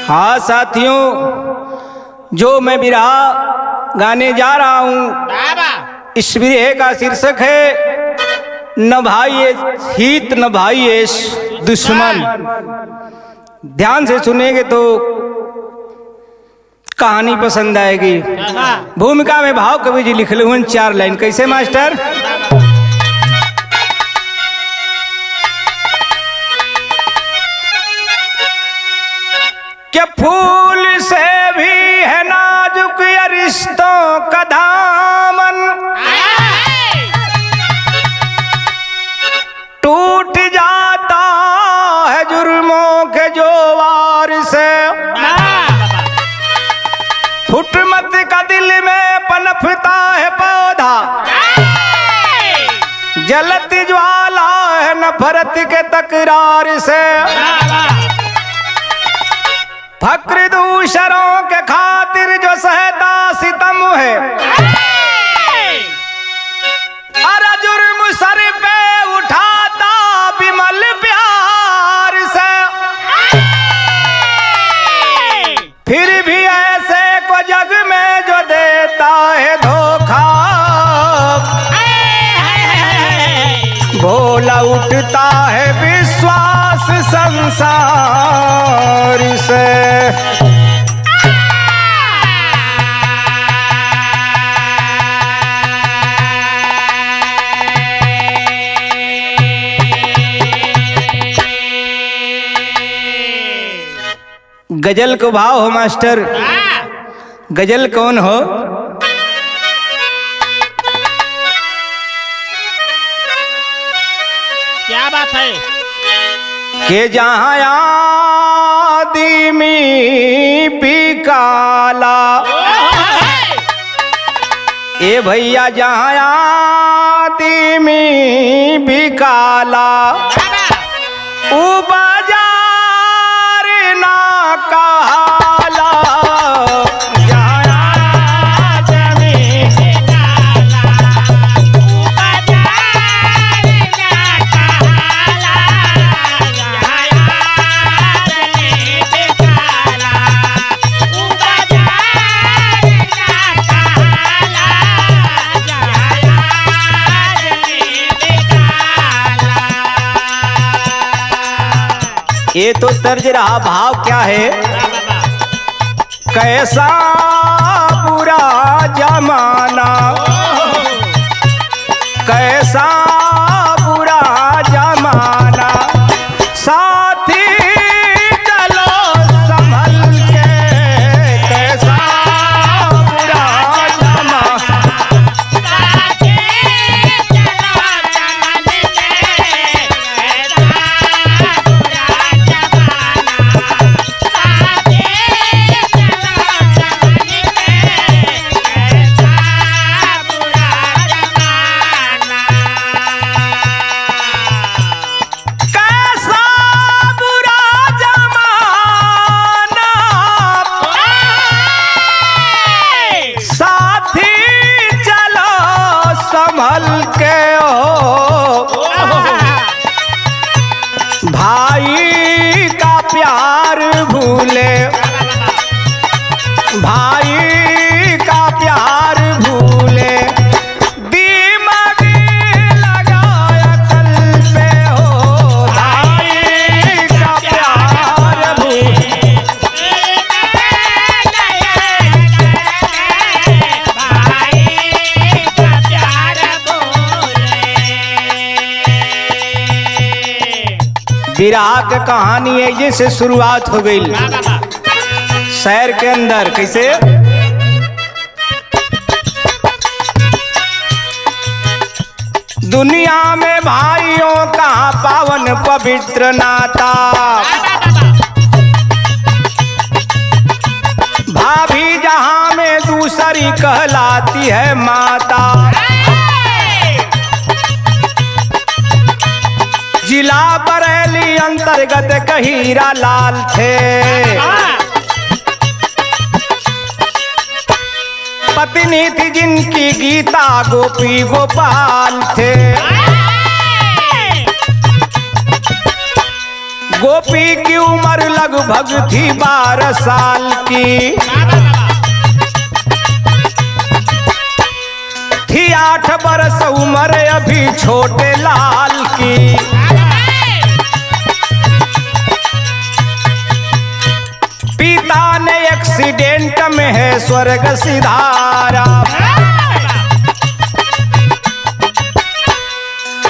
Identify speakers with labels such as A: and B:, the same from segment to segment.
A: हाँ साथियों, जो मैं बिरहा गाने जा रहा हूँ, इस बिरहे का शीर्षक है न भाई हित न भाई दुश्मन। ध्यान से सुनेंगे तो कहानी पसंद आएगी। भूमिका में भाव कवि जी लिख हुए 4 लाइन। कैसे मास्टर? क्या फूल से भी है नाजुक ये रिश्तों का दामन, टूट जाता है जुर्मों के जो वार से। फुटमत का दिल में पनपता है पौधा, जलती ज्वाला है नफरत के तकरार से। फक्र दूसरों के खातिर जो सहता सितम है, अरे जुर्म सर पे उठाता बिमल प्यार से। फिर भी ऐसे को जग में जो देता है धोखा, भोला उठता है विश्वास संसार से। गजल को भाव हो मास्टर। गजल कौन हो?
B: क्या बात है?
A: के जहाँ आदमी बिकाला, ए भैया जहाँ आदमी बिकाला, उ बाजार ना कहाला। ये तो तर्ज रहा। भाव क्या है? कैसा बुरा जमाना, कैसा बुरा जमाना, साथी चलो संभल के। कैसा बुरा जमाना, के हो भाई का प्यार भूले, भाई का प्यार भूले, दिमाग लगाया तल पे हो। भाई का प्यार भूले, विराह की कहानी है ये से शुरुआत हो गई शहर के अंदर। कैसे? दुनिया में भाइयों का पावन पवित्र नाता, भाभी जहां में दूसरी कहलाती है माता। जिला बरेली अंतर्गत कहीरा लाल थे, पत्नी थी जिनकी गीता गोपी गोपाल थे। गोपी की उम्र लगभग थी 12 साल की, थी 8 बरस उम्र अभी छोटे लाल की। पिता ने एक्सीडेंट में है स्वर्ग सिधारा,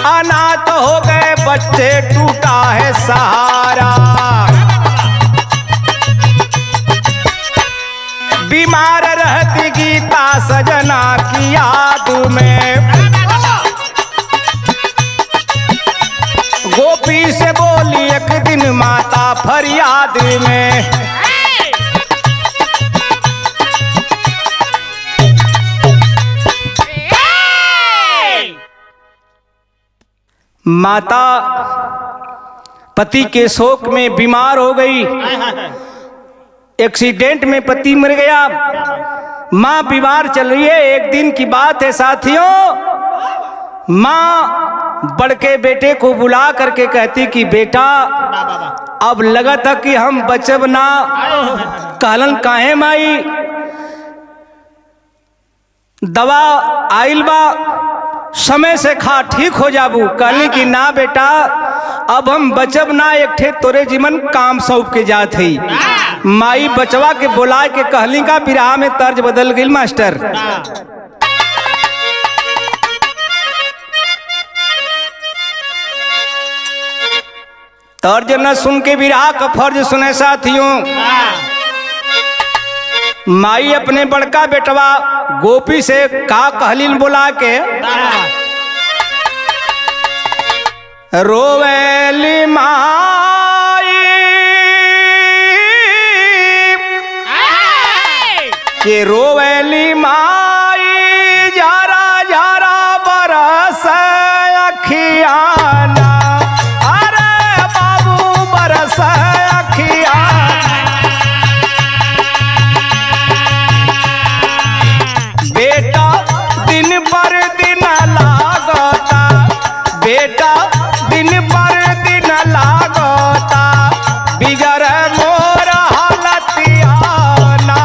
A: अनाथ हो गए बच्चे टूटा है सहारा। बीमार रहती गीता सजना की याद में, गोपी से बोली एक दिन माता फरियाद में, माता पति के शोक में बीमार हो गई, एक्सीडेंट में पति मर गया, माँ बीमार चल रही है। एक दिन की बात है साथियों, माँ बड़के बेटे को बुला करके कहती कि बेटा अब लगा था कि हम बचब ना। कहलन काहे माई, दवा आइल बा समय से खा ठीक हो जाबू। कहली कि ना बेटा अब हम बचब ना, एक ठे तोरे जीवन काम सौंप के जात है। माई बचवा के बुला के कहली का बिरहा में तर्ज बदल गई मास्टर। तर्ज न सुन के बिरहा का फर्ज सुने साथियों। माई अपने बड़का बेटवा गोपी से का कहलीन बुला के, रोवेली माई के रोवेली माई जारा जारा बरस अखियाना, अरे बाबू बरस अखियाना। बेटा दिन पर दिन लागता, बेटा दिन पर दिन लागता, बिगर मोर हालतियाना।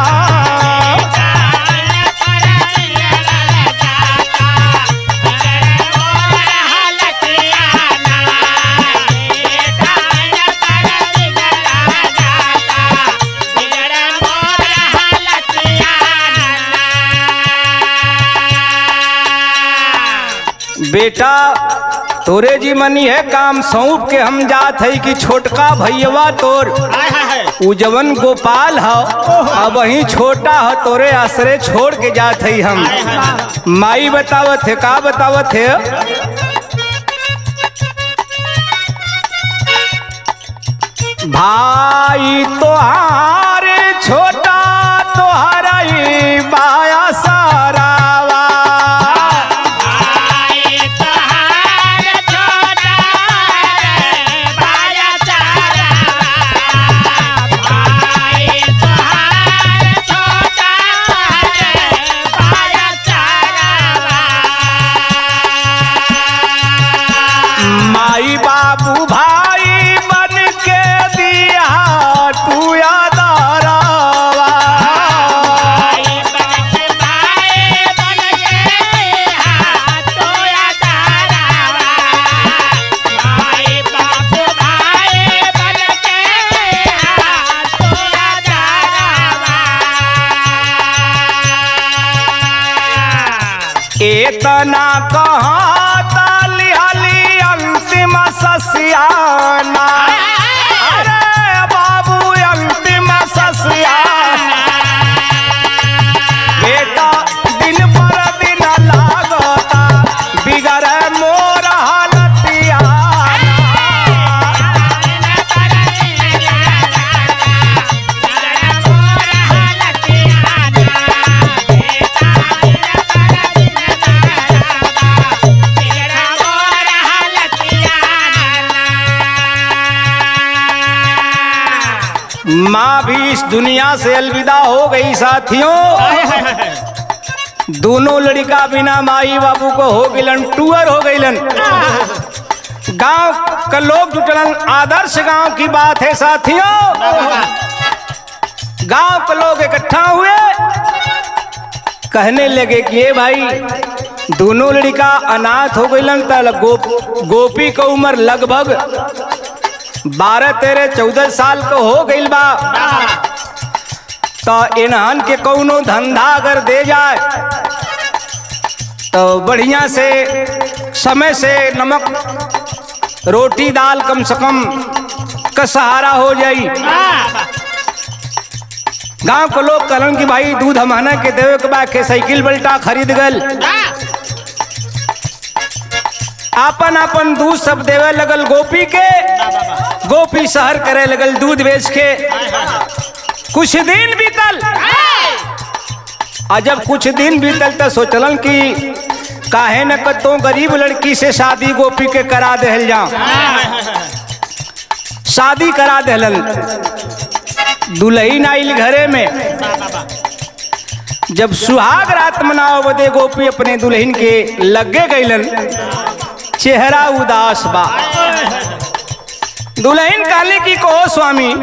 A: बेटा तोरे जी मनी है काम सौंप के हम जात है कि छोटका भैया तोर उ जवन गोपाल हो अब वही छोटा हो तोरे आसरे छोड़ के जात है हम। माई बतावत है का बतावत है, भाई तोहारे छोटा तोहरा ही बाया सारावा, माई बाबू भाई बन के दिया तू यादारावा। इतना कहाँ ताली हली अंतिम ससियाना, अरे बाबू अंतिम ससियाना। बेटा दिन पर दिन लागता, बिगर मोर हालतियाना। माँ भी इस दुनिया से अलविदा हो गई साथियों। दोनों लड़का बिना माई बाबू को हो गईलन, टूअर हो गईलन। गांव का लोग जुटलन, आदर्श गांव की बात है साथियों। गांव के लोग इकट्ठा हुए, कहने लगे कि ये भाई दोनों लड़का अनाथ हो गईलन त गोपी का उम्र लगभग 12-13-14 साल का हो गईल बा, तो इन्हन के कौनो धंधा अगर दे जाए तो बढ़िया से समय से नमक रोटी दाल कम से कम का सहारा हो जाई। गांव के लोग कहलन कि भाई दूध हमहना के देवे के बाद के साइकिल बल्टा खरीद गल, आपन आपन दूध सब देवे लगल गोपी के। गोपी शहर करे लगल दूध बेच के। कुछ दिन बीतल, और जब कुछ दिन बीतल तो सोचलन कि काहे न कतो गरीब लड़की से शादी गोपी के करा देहल जाओ। शादी करा देहलन, दुल्हन आइल घरे में। जब सुहाग रात मनाओ बदे गोपी अपने दुल्हन के लगे गईलन, चेहरा उदास बा। दुल्हन कहली कि कहो स्वामी,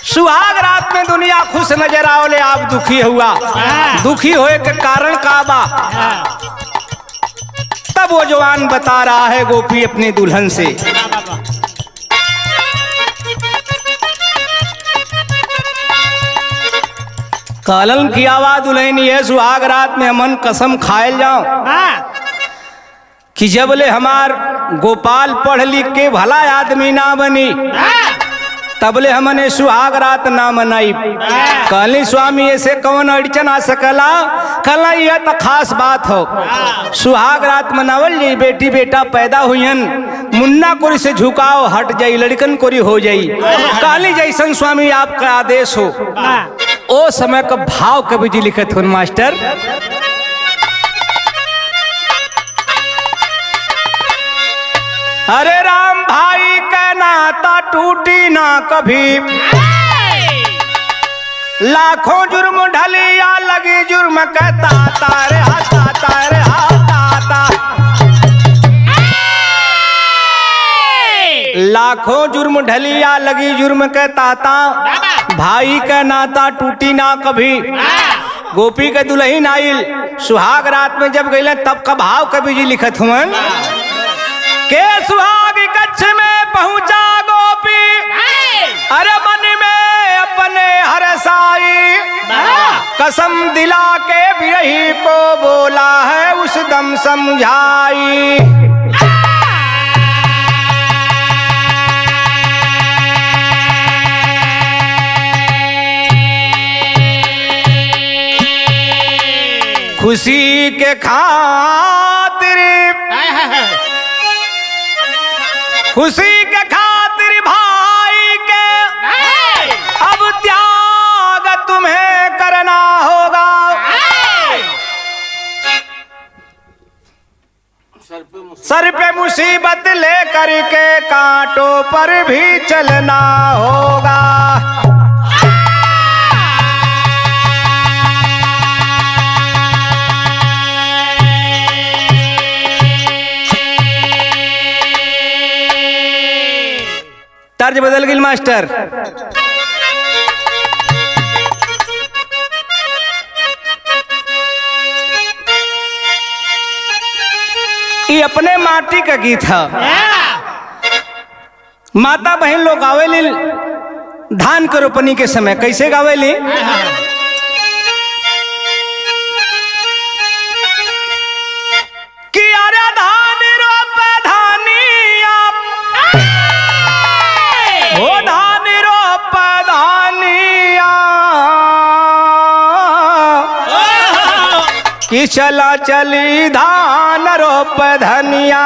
A: सुहाग रात में दुनिया खुश नजर आवले, आप दुखी हुआ, दुखी होए के कारण का बा। तब वो जवान बता रहा है गोपी अपनी दुल्हन से, कालन की आवाज दुल्हन ये सुहाग रात में हमन कसम खायल जाओ कि जबले हमार गोपाल पढ़ लिख के भला आदमी ना बनी तबले हमने सुहाग रात ना मनाई। कहली स्वामी ऐसे कौन अड़चन आ सकला? कहला यह तो खास बात हो, सुहाग रात मनावल जाई, बेटी बेटा पैदा हुईन, मुन्ना कोरी से झुकाव हट जाई, लड़कन कोरी हो जाई। कहली जैसन स्वामी आपका आदेश हो। ओ समय का भाव कवि जी लिखत हो मास्टर, अरे राम भाई का नाता टूटी ना कभी, लाखों जुर्म ढलिया लगी जुर्म कहता तारे हाथा तारे हाथा। लाखों जुर्म ढलिया लगी जुर्म कहता ता, भाई का नाता टूटी ना कभी। गोपी के दुल्हन आइल, सुहाग रात में जब गईले तब का भाव कवि जी लिखत हुवन के सुहाग कच्छ में पहुंचा गोपी, अरे मन में अपने हरसाई, कसम दिला के बिरही को बोला है उस दम समझाई। खुशी के खातिर, खुशी के खातिर भाई के अब त्याग तुम्हें करना होगा। सर पे मुसीबत लेकर के कांटों पर भी चलना होगा। तर्ज बदल गई मास्टर। ये अपने माटी का गीत है। माता बहन लोग गावेली धान के रोपनी के समय, कैसे गावेली? कि अरे धान रोपे धानिया, हो धान रोप धानिया, कि चला चली धान रोप धनिया,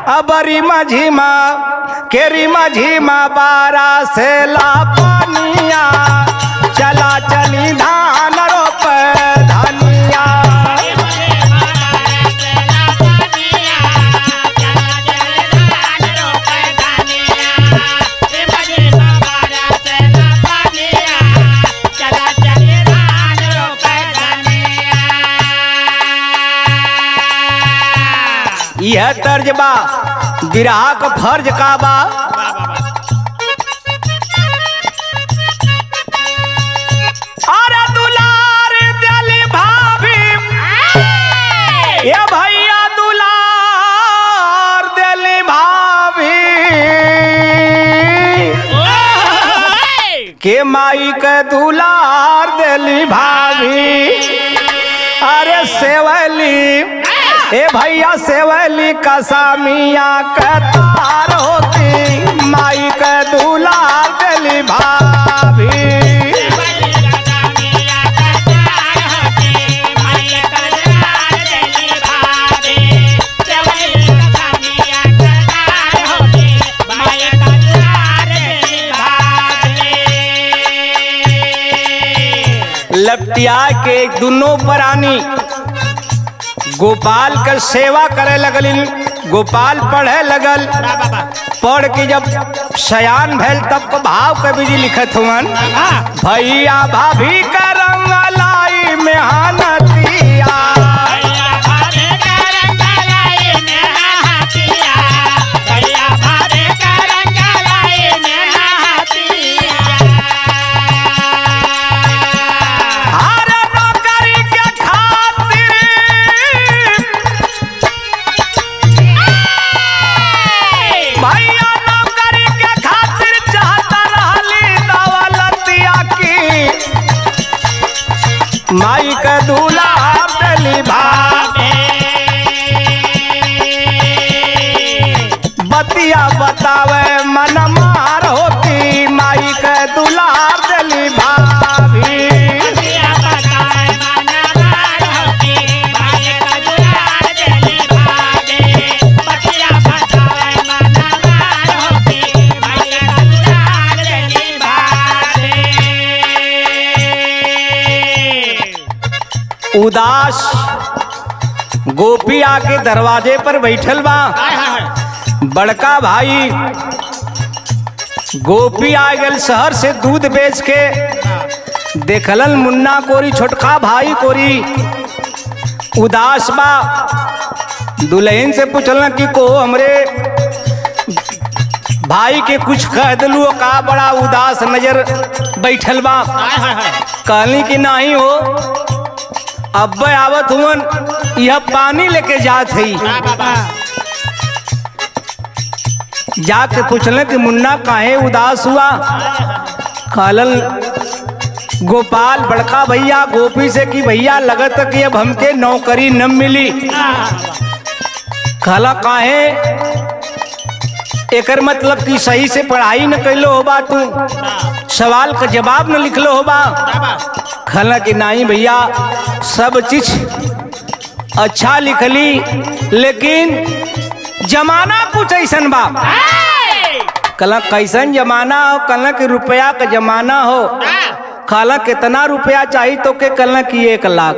A: अबरी माझीमा केरी माझीमा बारा से ला पानिया, चला चली धान रोप धनिया। यह तर्ज बा बिरहा का फर्ज का बा। अरे दुलार दिली भाभी ये भैया दुलार दिली भाभी के माई के दुलार दिली भाभी। अरे सेवली ए भैया सेवली कसामिया के तार होती माई के दुलार दिली भाभी। लपटिया के दोनों प्राणी गोपाल का सेवा करे लगल। गोपाल पढ़े लगल। पढ़ के जब सयान भैल तब को भाव कवि जी लिखत हुवन भैया भाभी का रंग लाई मेहनतिया माई का दुलार दिली भाभी। बतिया बतावे मन मार होती माई का दुलार दिली भाभी। उदास गोपी आके दरवाजे पर बैठल बा। बड़का भाई गोपी आ गल शहर से दूध बेच के। देखलन मुन्ना कोरी छोटका भाई कोरी उदास बा। दुल्हन से पूछलन कि को हमरे भाई के कुछ कह दिलू का बड़ा उदास नजर बैठल बा। कहली कि नहीं हो अब आवत हुवन यह पानी लेके जात है। जाके पूछले कि मुन्ना काहे उदास हुआ। कहलन गोपाल बड़का भैया गोपी से कि भैया लगत कि अब हमके नौकरी न मिली। कहला काहे एकर मतलब कि सही से पढ़ाई न कैलो होबा तू सवाल का जवाब न लिखलो होबा। कहला कि नहीं भैया सब चीज अच्छा लिखली लेकिन जमाना कुछ ऐसन बा। कहला कैसन जमाना हो। कहला कि रुपया का जमाना हो। कहला कितना रुपया चाहिए तो के। कहला कि 1 लाख।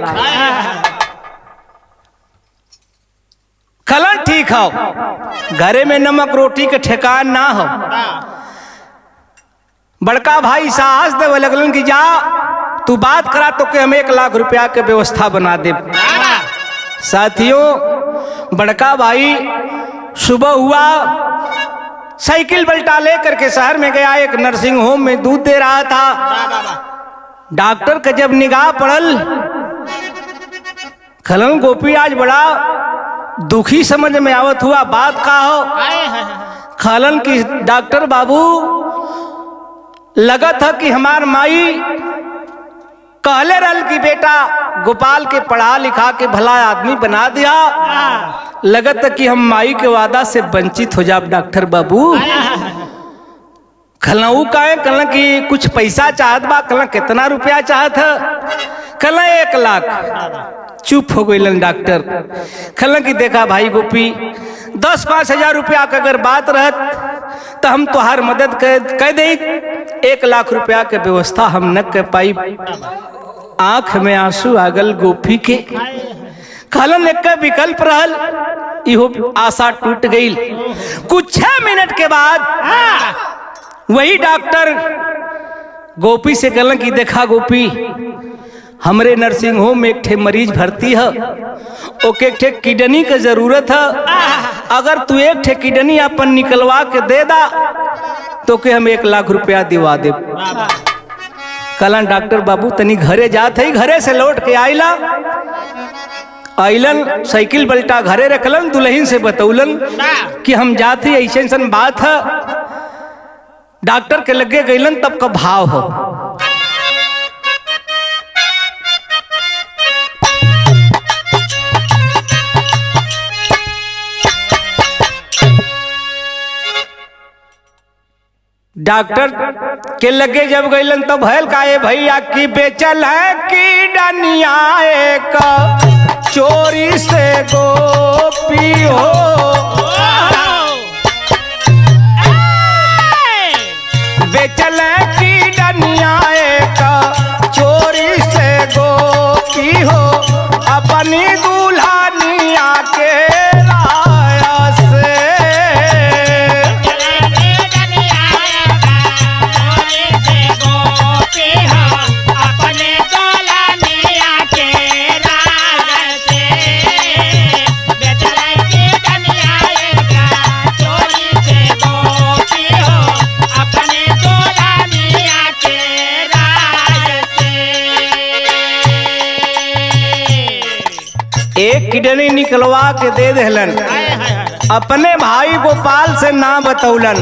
A: कहला ठीक हो घरे में नमक रोटी के ठेकान ना हो। बड़का भाई साहस देवे लगलन कि जा तू बात करा तो के हम 1 लाख रुपया के व्यवस्था बना दे। साथियों बड़का भाई सुबह हुआ साइकिल बल्टा ले करके शहर में गया। एक नर्सिंग होम में दूध दे रहा था। डॉक्टर का जब निगाह पड़ल खलन गोपी आज बड़ा दुखी समझ में आवत हुआ। बात का हो। खलन की डॉक्टर बाबू लगा था कि हमार माई कहले रल कि बेटा गोपाल के पढ़ा लिखा के भला आदमी बना दिया। लगत कि हम माई के वादा से वंचित हो जाब डॉक्टर बाबू। खलऊ काहे कहला कि कुछ पैसा चाहत बा। कहला कितना रुपया चाहत है। कहला 1 लाख। चुप हो गई डॉक्टर। कहला कि देखा भाई गोपी 10-5 हजार रुपया का अगर बात रहत तो हम तुहार मदद कर दे। 1 लाख रुपया के व्यवस्था हम न कर पाई। आंख में आंसू आगल गोपी के। कहलन एक विकल्प रहल इहो आशा टूट गई। कुछ 6 मिनट के बाद वही डॉक्टर गोपी से कहलन कि देखा गोपी हमरे नर्सिंग होम में एक ठे मरीज भर्ती है, ओके एक ठे किडनी के जरूरत है। अगर तू एक ठे किडनी अपन निकलवा के दे दा तो के हम 1 लाख रुपया दिवा दे। कलन डॉक्टर बाबू तनी घरे जात है, घरे से लौट के आइलन साइकिल बल्टा घरे रखलन, दुल्हन से बतौलन कि हम जाते ऐसे ऐसा बात है। डॉक्टर के लगे गईलन तब का भाव हो। डॉक्टर के लगे जब गईलन तो भैल काए भैया की बेचल है कि डनिया एक चोरी से गोपी हो। बेचल है कि डनिया एक चोरी से गोपी हो, अपनी दुल्हनिया के राया से। एक किडनी निकलवा के दे देलन, अपने भाई गोपाल से ना बतौलन।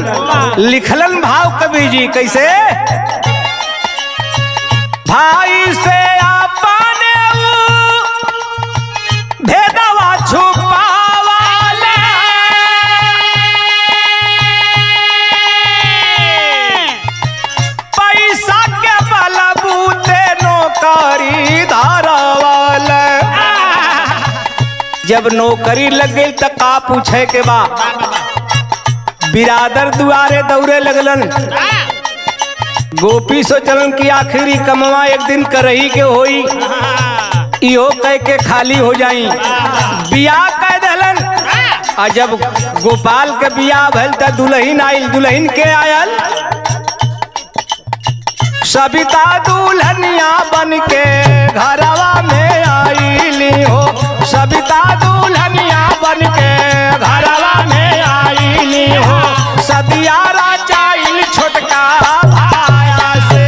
A: लिखलन भाव कवि जी कैसे, भाई से अपने भेदवा छुपावाले, पैसा के बलबूते नौकरी धारावाले। जब नौकरी लग गई तो का पूछे के बा, बिरादर दुआरे दौड़े लगलन। गोपी सोचलन कि आखिरी कमवा एक दिन करही के होई, इहो कह के खाली हो जाई। बियाह कह दलन, और जब गोपाल के बियाह भइल तो दुल्हन आइल। दुल्हन के आयल सविता दुल्हनिया बन के घरवा में आईली हो। सविता दुल्हनिया बन के घरवा में आईली हो, सदिया राचाइल छोटका भाया से।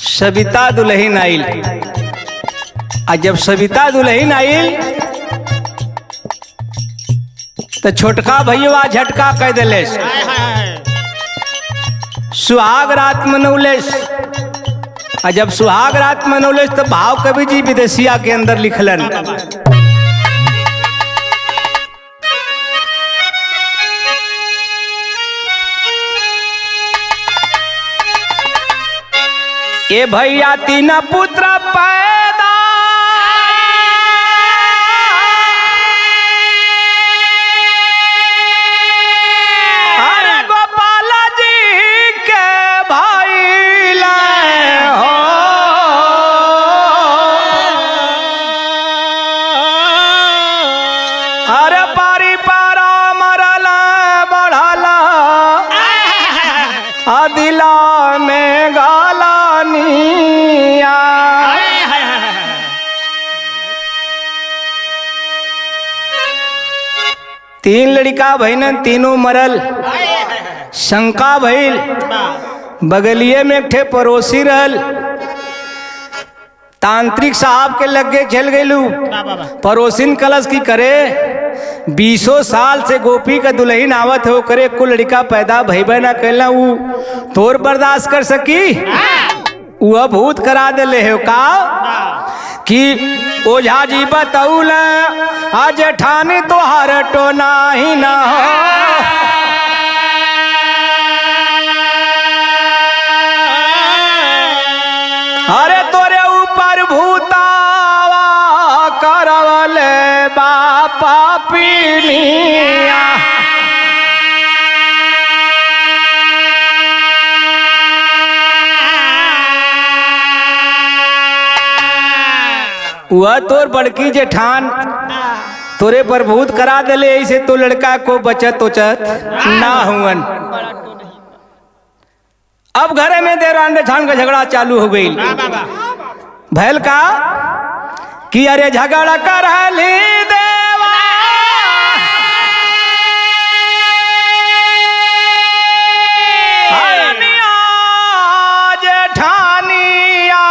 A: सविता दुल्हन आइल, और जब सविता दुल्हन आइल तो छोटका भैया झटका कह दिले, सुहाग रात मनौलेस। और जब सुहाग रात मनौलेस तो भाव कवि जी विदेशिया के अंदर लिखलन, ए भैया 3 पुत्र पैदा, अरे गोपाल जी के भाई लाए हो। अरे पारी पारा मरल बढ़ला, दिला में गाला निया। 3 लड़का भइलन, तीनों मरल। शंका भइल, बगलिए में एक ठे पड़ोसी रहल, तांत्रिक साहब के लगे चल गईलू। पड़ोसिन कलश की करे, 20 साल से गोपी का दुल्हन आवत हो करे, को लड़का पैदा भइबे ना कैला, ऊ तोर बर्दाश्त कर सकी। वह भूत करा दिले हो का कि ओझा जी बतौल आज ठानी तोहर टोना ही ना हो। अरे तोरे ऊपर भूतावा करवले बापा पीलिया। वह तोर बड़की जेठान तोरे पर बहुत करा दिले, ऐसे तो लड़का को बचत उचत ना हुवन। अब घरे में देवरान जेठान का झगड़ा चालू हो गई। भैल का कि अरे झगड़ा कर देवा जेठानिया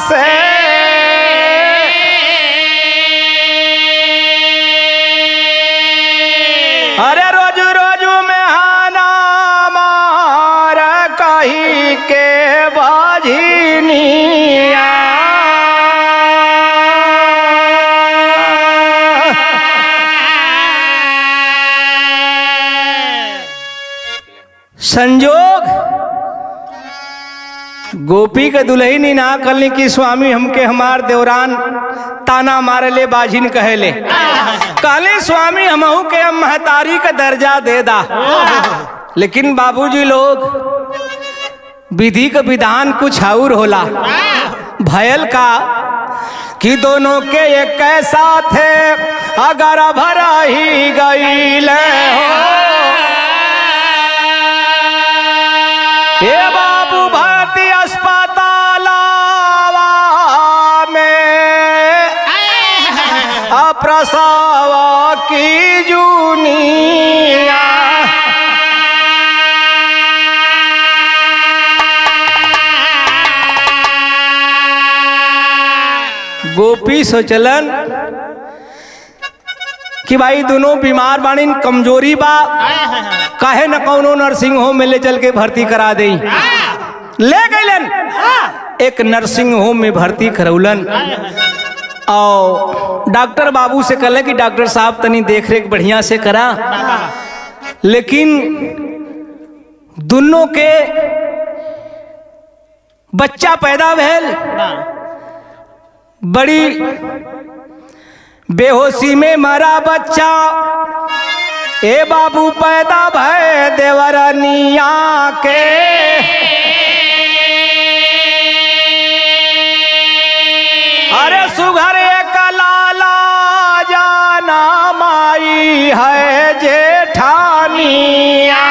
A: से, अरे रोज रोज में हाना मार कही के बाझिनिया। संजोग गोपी के दुल्हनी ना कलनी की स्वामी हमके हमार देवरान ताना मारे ले बाझिन कहेले। कहले स्वामी हमहू के हम महतारी का दर्जा दे दा, लेकिन बाबूजी लोग विधि का विधान कुछ और होला। भयल का कि दोनों के एक कैसा थे अगर भरा ही गई हो। हे बाबू भारती अस्पताल में अप्रसव की जूनिया। गोपी सोचलन कि भाई दोनों बीमार बानी, कमजोरी बा, काहे न कौनो नर्सिंग होम में ले चल के भर्ती करा दे। ले गईलन एक नर्सिंग होम में भर्ती करौलन और डॉक्टर बाबू से कहले कि डॉक्टर साहब तनी देख रेख बढ़िया से करा। लेकिन दोनों के बच्चा पैदा भेल, बड़ी बेहोशी में मरा बच्चा। ए बाबू पैदा भय देवरनिया के, अरे सुघर एक लाला जाना माई है जेठानिया।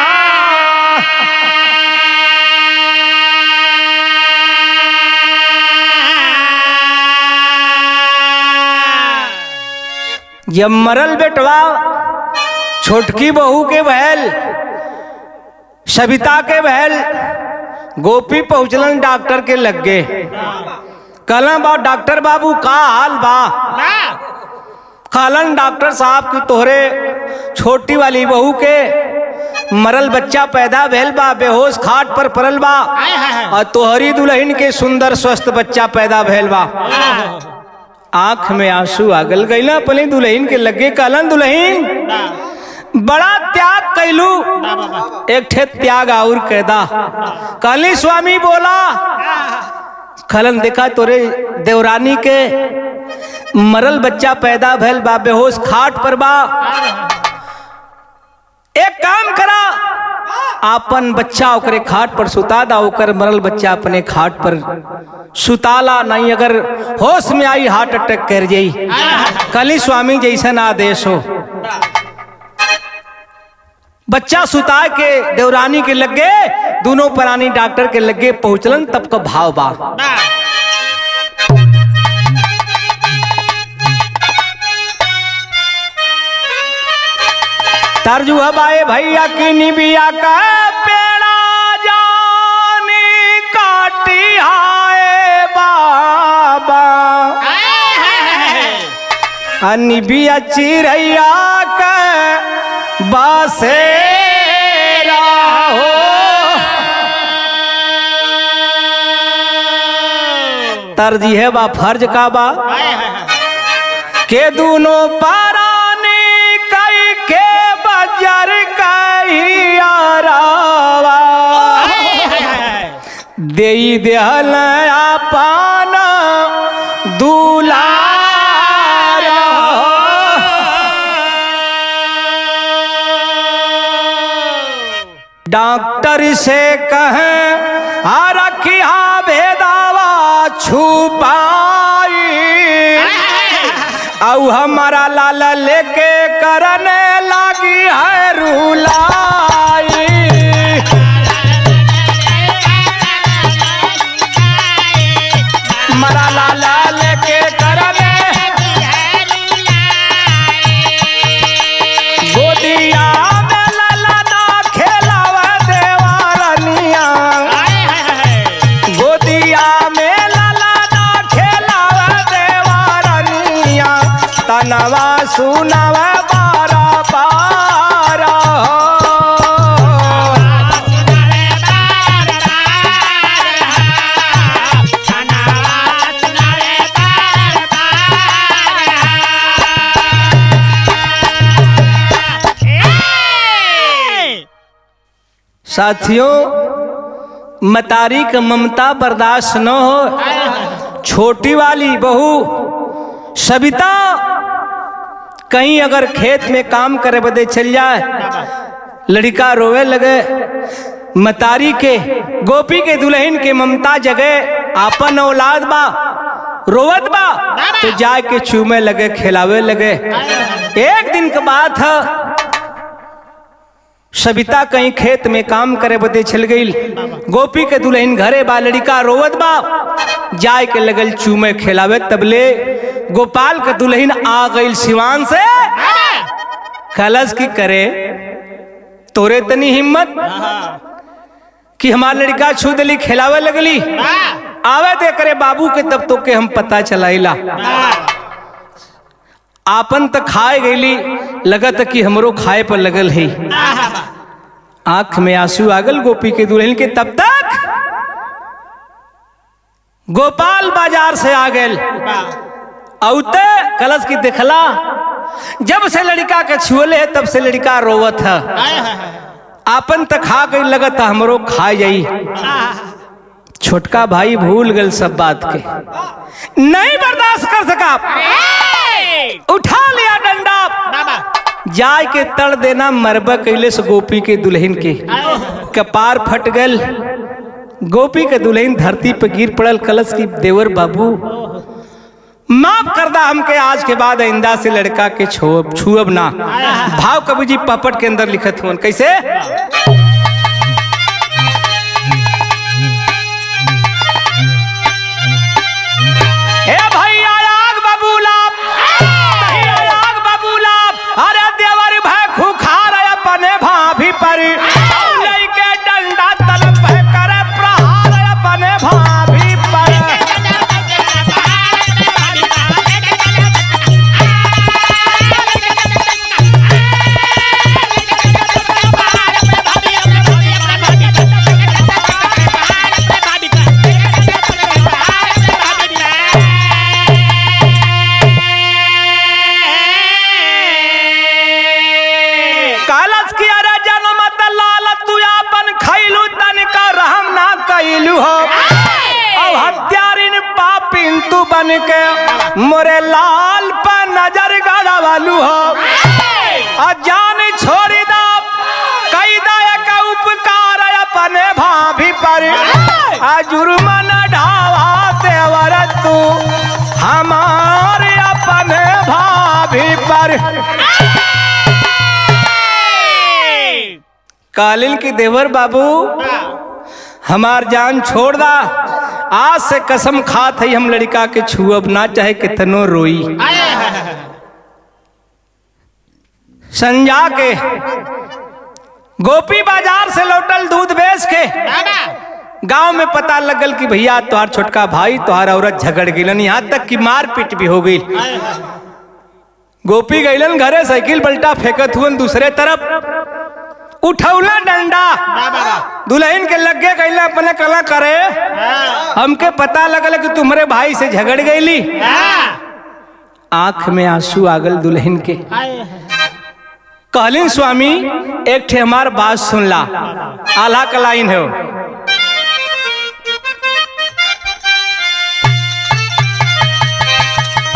A: जब मरल बेटवा छोटकी बहू के बहल सविता के बहल गोपी पहुंचलन डॉक्टर के लग गए। कहलन बा डॉक्टर बाबू का हाल बा। कहलन डॉक्टर साहब की तोहरे छोटी वाली बहू के मरल बच्चा पैदा भेल बा, बेहोश खाट पर पड़ल बा, और तोहरी दुल्हन के सुंदर स्वस्थ बच्चा पैदा भेल बा। आंख में आंसू आगल गई ना अपनी दुल्हन के लगे। कहलन दुल्हन बड़ा त्याग कैलू, एक ठे त्याग और कैदा। कहली स्वामी बोला। कहलन देखा तोरे देवरानी के मरल बच्चा पैदा भेल बा, बेहोश खाट पर बा। एक काम करा, आपन बच्चा ओकरे खाट पर सुता दा, ओकर मरल बच्चा अपने खाट पर सुताला, नहीं अगर होश में आई हार्ट अटैक कर जाई। कली स्वामी जैसन आदेश हो। बच्चा सुता के देवरानी के लगे, दोनों प्राणी डॉक्टर के लगे पहुंचलन। तब का भाव बा तरजू हबाए भैया की निबिया का पेड़ा जानी काटी हाय बाबा, निबिया चिरैया का बासेरा हो। तरजी है बा फर्ज का बा के दोनों पारानी कई के बजर कहियारावा देई देहल आपन दुलारा। डॉक्टर से कहें आ रखिया भेदावा छुपाई, औ हमारा लाल लेके करने लागी है रुलाई। मरा लाला लेके करने गोदिया में लाला ना खेलावा देवारनिया। गोदिया में लाला ना खेलावा देवारनिया। तनवा सुनावा बारा बारा साथियों, मतारी का ममता बर्दाश्त न हो। छोटी वाली बहू सविता कहीं अगर खेत में काम करे बदे चल जाए, लड़का रोवे लगे। मतारी के गोपी के दुल्हन के ममता जगह आपन औलाद बा रोवत बा तो जाके चूमे लगे, खिलावे लगे। एक दिन के बात है, सविता कहीं खेत में काम करे बदे चल गई। गोपी के दुल्हन घरे बा, लड़का रोवत बा, जाय के लगल चूमे खिलावे। तबले गोपाल के दुल्हन आ गई सिवान से। कलश की करे तोरे तनी हिम्मत कि हमार लड़का छू दली खिलावे लगली। आवे दे करे बाबू के तब तो के हम पता चलाइला। आपन तक खाए गईली, लगत कि हमरो खाए पर लगल है। आंख में आंसू आगल गोपी के दुल्हन के। तब तक गोपाल बाजार से आ गए। औते कलश की देखला, जब से लड़का के छुअले है तब से लड़का रोवत है। आपन तक खा गई, लगत हमरो खा जाई। छोटका भाई भूल गल सब बात के, नहीं बर्दाश्त कर सका, उठा लिया डंडा, जाय के तड़ देना मरबा कैले से गोपी के दुल्हन के कपार फट गल। गोपी के दुल्हन धरती पे गिर पड़ल। कलश की देवर बाबू माफ कर दा हमके, आज के बाद आइंदा से लड़का के छुअब ना। भाव कवि जी पपट के अंदर लिखत हुआ कैसे, ए भैया आग बबूला, आग बबूला, अरे देवर भाई खुखार अपने भाभी पर लेके डंडा तलब करे प्रहार अपने भाभी पर। बन के मोरे लाल पर नजर गाड़ा वालू हो। जान छोड़ी दा कई दया का उपकार अपने भाभी पर। जुर्मन ढावा देवर तू हमारे अपने भाभी पर। कालिन की देवर बाबू हमार जान छोड़ दा, आज से कसम खात है हम लड़का के छुअब ना, चाहे कितनो रोई। संजा के गोपी बाजार से लौटल दूध बेच के गांव में पता लगल कि भैया तुहार छोटका भाई तुहार औरत झगड़ गईलन, यहाँ तक कि मारपीट भी हो गई। गोपी गईलन घरे, साइकिल पलटा फेंकत हुन दूसरे तरफ, उठौला डंडा दुल्हन के लगे कैला अपने कला करे। हमके पता लगल कि तुम्हारे भाई से झगड़ गईली। आंख में आंसू आगल दुल्हन के। कहलिन स्वामी एक ठे हमार बात सुन ला, आल्हा का लाइन है।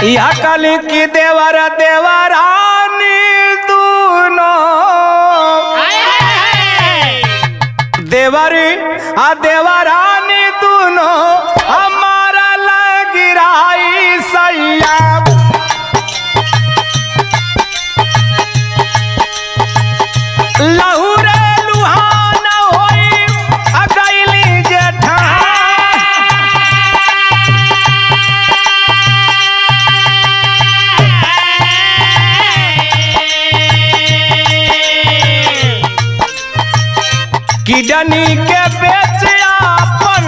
A: यह काली की देवर देवरानी दोनों देवर आ देवरानी दोनों हमारा लगिराई सैया। लहुरे लुहान होई अगैली जेठा किडनी के बेच आपन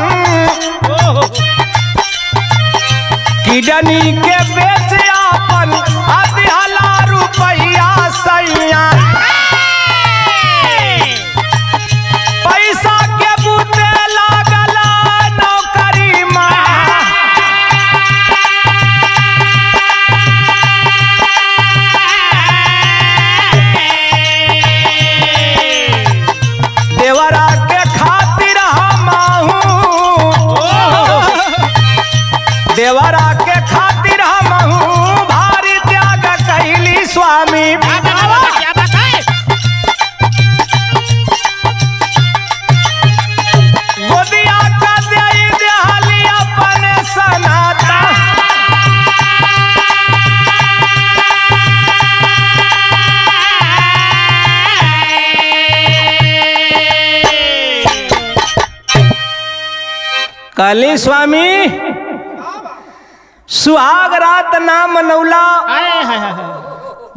A: किडनी के बेच आपन अधहला रुपया सैया पैसा के बूते लागल नौकरी में देवरा के खातिर देवरा के खातिर हमहू भारी त्याग कैली स्वामी गोदिया का दे देहली अपन सनाता काली स्वामी सुहाग रात ना मनौला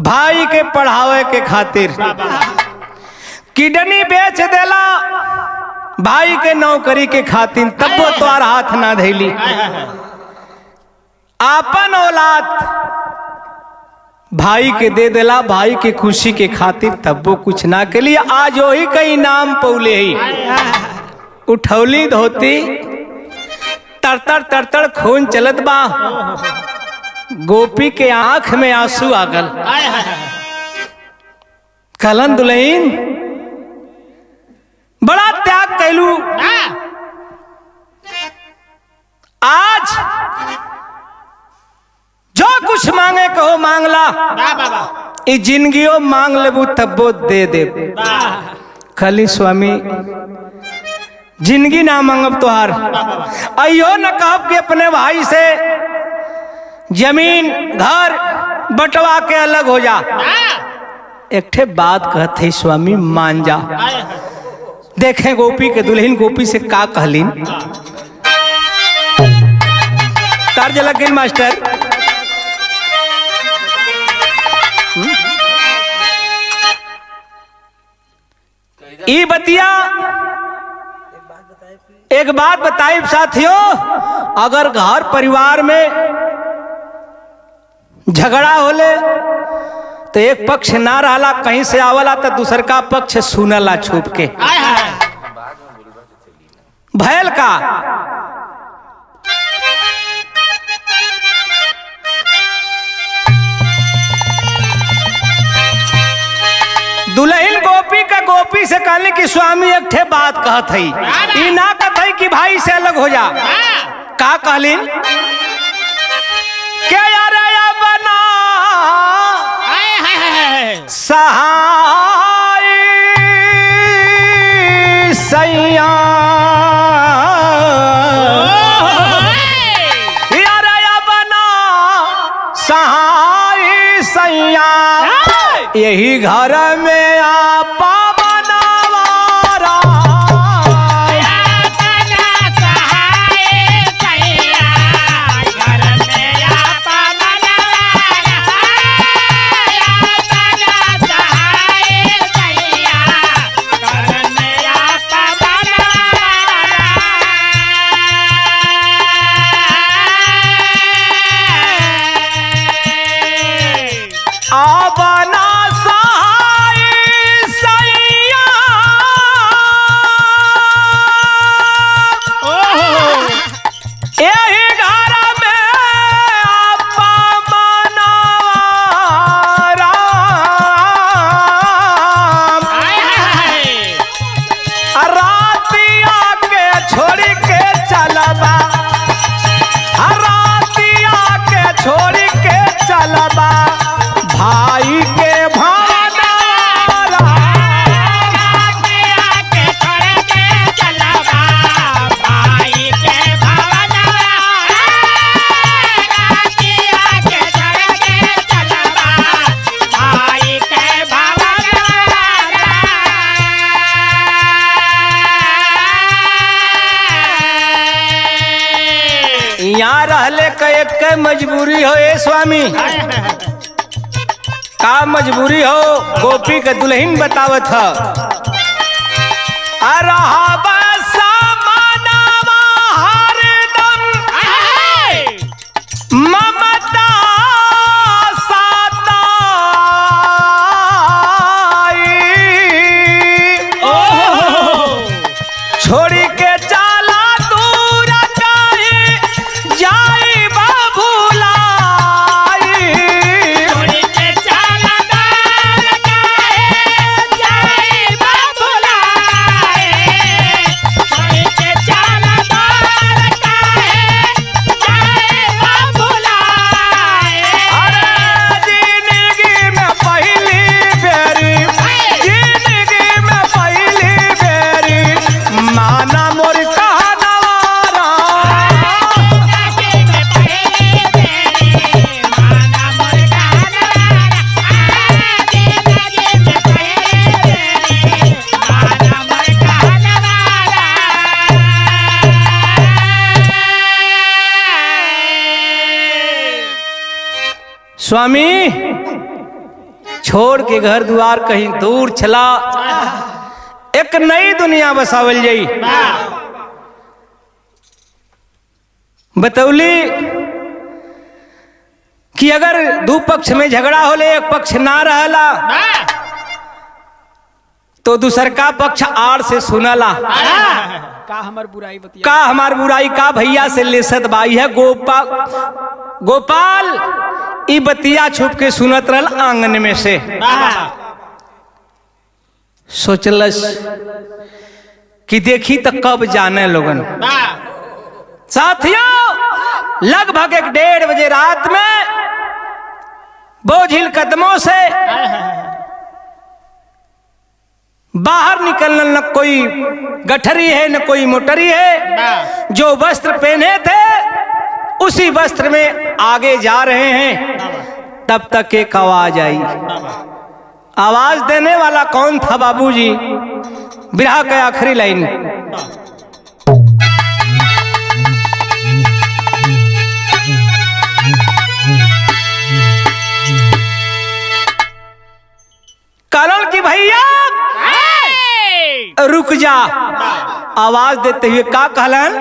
A: भाई के पढ़ावे के खातिर किडनी बेच देला भाई के नौकरी के खातिर तब वो तोर हाथ ना धैली आपन औलाद भाई के दे देला भाई के खुशी के खातिर तब वो कुछ ना के लिए आज वही कई नाम पौले ही उठौली धोती तरतर तरतर खून चलत बा गोपी के आंख में आंसू आगल कलन दुल्हन बड़ा त्याग कैलू आज जो कुछ मांगे कहो मांगला ई जिंदगियों मांग लेबू तब्बो दे दे खाली स्वामी जिंदगी ना मांगब तोहार अयो न कहब कि अपने भाई से जमीन घर बंटवा के अलग हो जा एक ठे बात कहते स्वामी मान जा देखें गोपी के दुल्हन गोपी से का कहलीन तर्ज लग गई मास्टर ई बतिया एक बात बताई साथियों अगर घर परिवार में झगड़ा होले तो एक पक्ष ना रहला कहीं से आवला तो दूसर का पक्ष सुनला छुप के भैल का दुल्हन गोपी का गोपी से कहले कि स्वामी एक ठे बात कहत है ई ना कहत है कि भाई से अलग हो जा का कहलिन के यार बना सहाय सैया यार बना सहाय सैया यही घर में आपा बना सहाय यहाँ रहले का एक के मजबूरी हो ए स्वामी। का मजबूरी हो गोपी के दुल्हन बतावत ह। ममता छोड़ी के चाला दूर काहे जाई बाबूलाई।
B: छोड़ी के चाला दूर काहे जाई बाबूलाई। छोड़ी के चाला दूर काहे जाई बाबूलाई।
A: अरे जिंदगी में पहली बेरी, जिंदगी में पहली बेरी माना मोर कहनवारा।
B: जिंदगी में पहली बेरी माना मोर कहनवारा। जिंदगी में पहली बेरी माना मोर कहनवारा।
A: स्वामी छोड़ के घर द्वार कहीं दूर चला, एक नई दुनिया बसावल जाई। बतौली कि अगर दो पक्ष में झगड़ा होले एक पक्ष ना रहला तो दूसर का पक्ष आड़ से सुनला
C: का हमार बुराई बतिया
A: का हमार बुराई का भैया से लेसत बाई है। गोपाल ई बतिया छुप के सुनत रहल आंगन में से। सोचलस कि देखी तो कब जाने लोगन। साथियों लगभग 1:30 बजे रात में बोझिल कदमों से बाहर निकलना, न कोई गठरी है न कोई मोटरी है। जो वस्त्र पहने थे उसी वस्त्र में आगे जा रहे हैं। तब तक एक आवाज आई। आवाज देने वाला कौन था बाबूजी? बिरहा के आखिरी लाइन। कहलन कि भैया रुक जा। आवाज देते हुए का कहलन?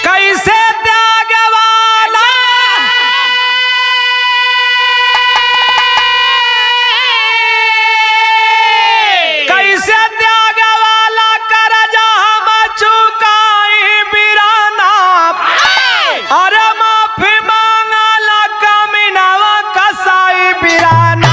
A: कैसे त्याग वाला कैसे त्याग वाला कर जा हम चुकाई बिराना। अरे माफी मांगला कमीनावा कसाई बिराना।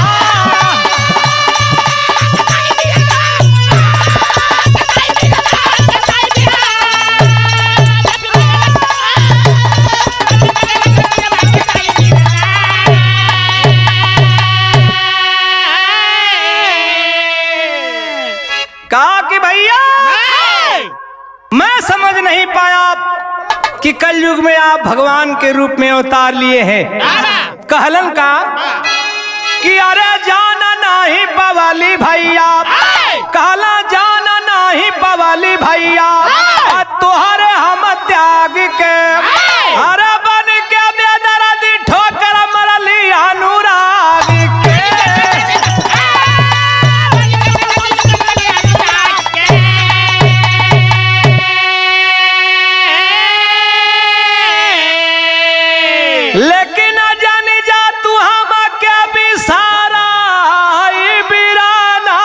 A: कहा कि भैया मैं समझ नहीं पाया कि कलयुग में आप भगवान के रूप में अवतार लिए हैं। कहलन का कि अरे जाना नहीं पवाली भैया, कहला जाना नहीं पवाली भैया। तुहरे हम त्याग के अरे बन के बेदर्दी ठोकर मरली अनुराग के। लेकिन जानी जा तू हम के बिसारा बिराना।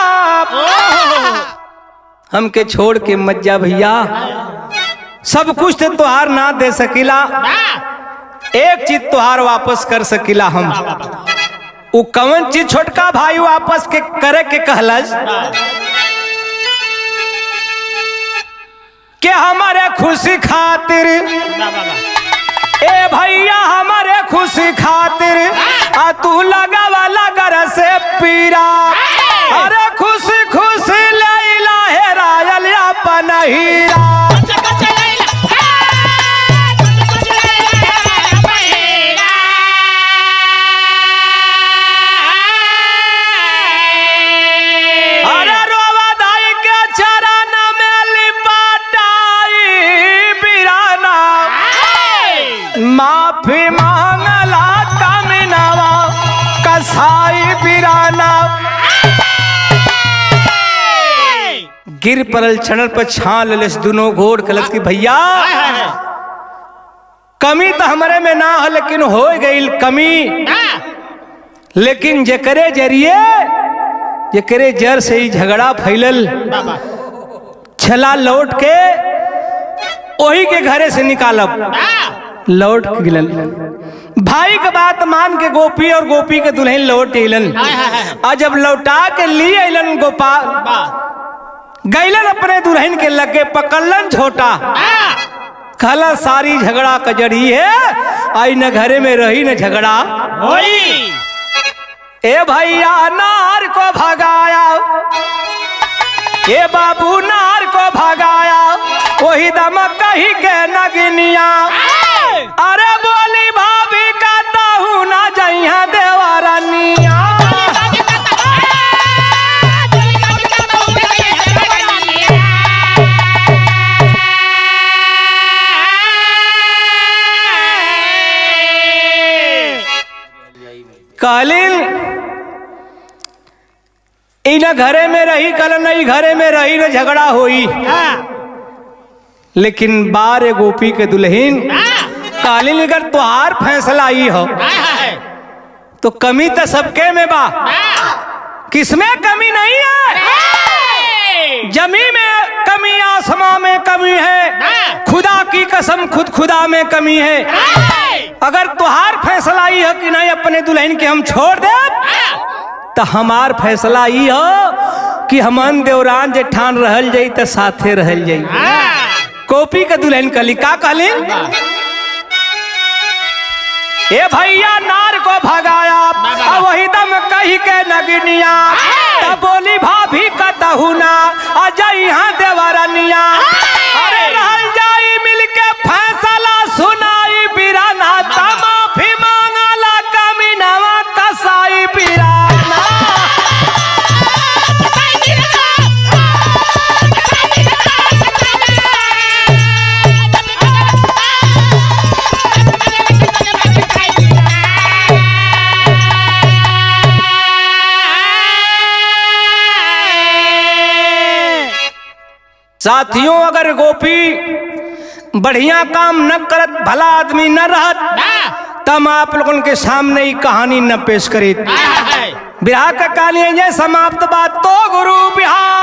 A: हमके छोड़ के मत जा भैया, सब कुछ तो तुहार ना दे सकीला, एक चीज तुहार वापस कर सकीला हम। वो कौन चीज छोटका भाई वापस के करे के कहलस के हमारे खुशी खातिर ए भैया हमारे खुशी खातिर आ तू लगा वाला घर से पीरा। अरे खुशी खुशी लैला है रायल अपन हीरा। अरे रोवा दाई के गिर परल छनल पर छान ललस दोनों घोड़ कलस की भैया कमी तो हमारे में ना हो लेकिन हो गई कमी, लेकिन जकरे जरिए जकरे जर से ही झगड़ा फैलल छला लौट के वही के घरे से निकालब लौट के गिलन। भाई का बात मान के गोपी और गोपी के दुल्हन लौट अलन और जब लौटा के लिए अलन गोपाल गैलन अपने दुल्हन के लगे पकड़लन छोटा कहला सारी झगड़ा कजड़ी है आई न घरे में रही न झगड़ा
B: होई।
A: ए भैया नार को भगाया ए बाबू नार को भगाया वही दम कही के नगनिया अरे बोली भाभी का ताहू ना जइहा देवरनिया कालिन इन घरे में रही कल नहीं घरे में रही न झगड़ा होई, लेकिन बारे गोपी के दुल्हन कालिन अगर तुहार फैसला आई हो तो कमी तो सबके में बा, किसमें कमी नहीं है। जमी में कमी आसमां में कमी है, खुदा की कसम खुद खुदा में कमी है। अगर तुहार फैसला ही हो कि नहीं अपने दुल्हन के हम छोड़ दे तो हमार फैसला ही हो कि हमन देवरान जेठान रहल जाई तो साथे रहल जाई। गोपी के दुल्हन कहली का कहली ए भैया नार को भगाया अब वही दम कही के नगनिया तब बोली भाभी का तहुना आ जाई यहाँ देवरनिया अरे रहल जाई मिलके फैसला सुनाई बिराना माफी मांगला कमीनावा कसाई बिराना। साथियों अगर गोपी बढ़िया काम न करत भला आदमी न रहत तब आप लोगों के सामने ही कहानी न पेश करी। बिहार का कहानी है समाप्त बात तो गुरु बिहार।